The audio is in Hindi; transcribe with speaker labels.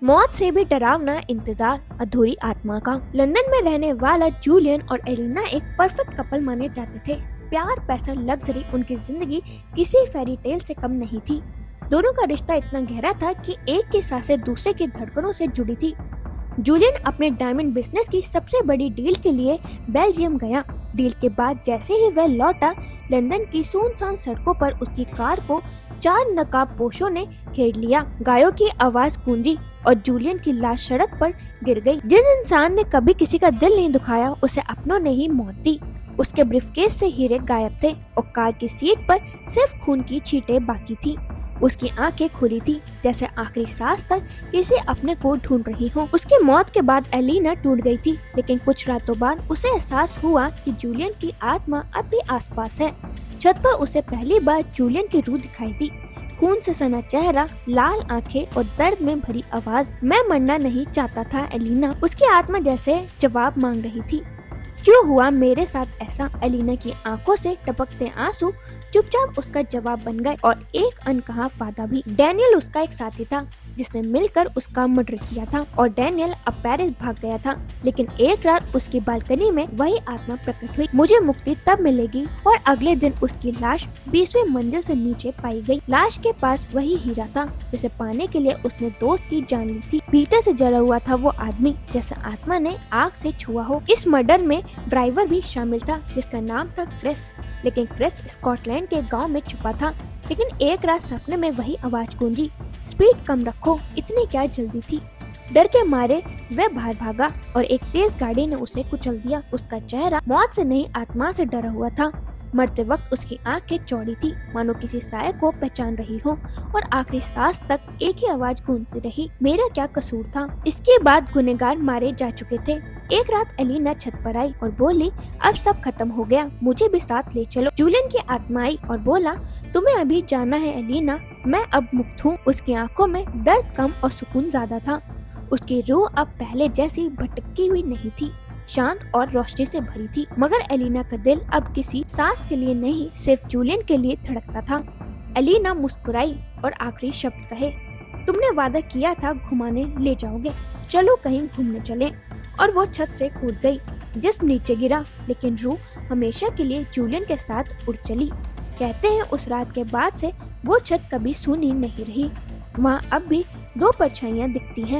Speaker 1: मौत से भी डरावना इंतजार, अधूरी आत्मा का। लंदन में रहने वाला जूलियन और एलिना एक परफेक्ट कपल माने जाते थे। प्यार, पैसा, लग्जरी, उनकी जिंदगी किसी फेरी टेल से कम नहीं थी। दोनों का रिश्ता इतना गहरा था कि एक की सांसें दूसरे की धड़कनों से जुड़ी थी। जूलियन अपने डायमंड बिजनेस की सबसे बड़ी डील के लिए बेल्जियम गया। डील के बाद जैसे ही वह लौटा, लंदन की सुनसान सड़कों पर उसकी कार को 4 नकाबपोशों ने घेर लिया। गायों की आवाज गूंजी और जूलियन की लाश सड़क पर गिर गई। जिस इंसान ने कभी किसी का दिल नहीं दुखाया, उसे अपनों ने ही मौत दी। उसके ब्रीफकेस से हीरे गायब थे और कार की सीट पर सिर्फ खून की छींटें बाकी थी। उसकी आंखें खुली थी, जैसे आखिरी सांस तक किसी अपने को ढूंढ रही हो। उसकी मौत के बाद एलिना टूट गई थी, लेकिन कुछ रातों बाद उसे एहसास हुआ कि जूलियन की आत्मा अब भी आसपास है। छत पर उसे पहली बार जूलियन की रूह दिखाई दी। खून से सना चेहरा, लाल आंखें और दर्द में भरी आवाज। मैं मरना नहीं चाहता था एलिना, उसकी आत्मा जैसे जवाब मांग रही थी। क्यों हुआ मेरे साथ ऐसा? एलिना की आंखों से टपकते आंसू चुपचाप उसका जवाब बन गए, और एक अनकहा वादा भी। डैनियल उसका एक साथी था जिसने मिलकर उसका मर्डर किया था, और डैनियल अब पेरिस भाग गया था। लेकिन एक रात उसकी बालकनी में वही आत्मा प्रकट हुई। मुझे मुक्ति तब मिलेगी। और अगले दिन उसकी लाश 20वीं मंजिल से नीचे पाई गई। लाश के पास वही हीरा था जिसे पाने के लिए उसने दोस्त की जान ली थी। भीतर से जला हुआ था वो आदमी, जैसे आत्मा ने आग से छुआ हो। इस मर्डर में ड्राइवर भी शामिल था, जिसका नाम था क्रिस। लेकिन क्रिस स्कॉटलैंड के गांव में छुपा था। लेकिन एक रात सपने में वही आवाज गूंजी, स्पीड कम रखो, इतनी क्या जल्दी थी। डर के मारे वह बाहर भागा और एक तेज गाड़ी ने उसे कुचल दिया। उसका चेहरा मौत से नहीं, आत्मा से डरा हुआ था। मरते वक्त उसकी आंखें चौड़ी थी, मानो किसी साय को पहचान रही हो, और आखिरी सांस तक एक ही आवाज गूंजती रही, मेरा क्या कसूर था। इसके बाद गुनहगार मारे जा चुके थे। एक रात एलिना छत पर आई और बोली, अब सब खत्म हो गया, मुझे भी साथ ले चलो। जूलियन की आत्मा आई और बोला, तुम्हें अभी जाना है एलिना, मैं अब मुक्त हूँ। उसकी आंखों में दर्द कम और सुकून ज्यादा था। उसकी रूह अब पहले जैसी भटकी हुई नहीं थी, शांत और रोशनी से भरी थी। मगर एलिना का दिल अब किसी सांस के लिए नहीं, सिर्फ जूलियन के लिए धड़कता था। एलिना मुस्कुराई और आखिरी शब्द कहे, तुमने वादा किया था घुमाने ले जाओगे, चलो कहीं घूमने चलें। और वो छत से कूद गई। जिस्म नीचे गिरा, लेकिन रूह हमेशा के लिए जूलियन के साथ उड़ चली। कहते हैं उस रात के बाद से वो छत कभी सूनी नहीं रही। वहाँ अब भी 2 परछाइयाँ दिखती हैं।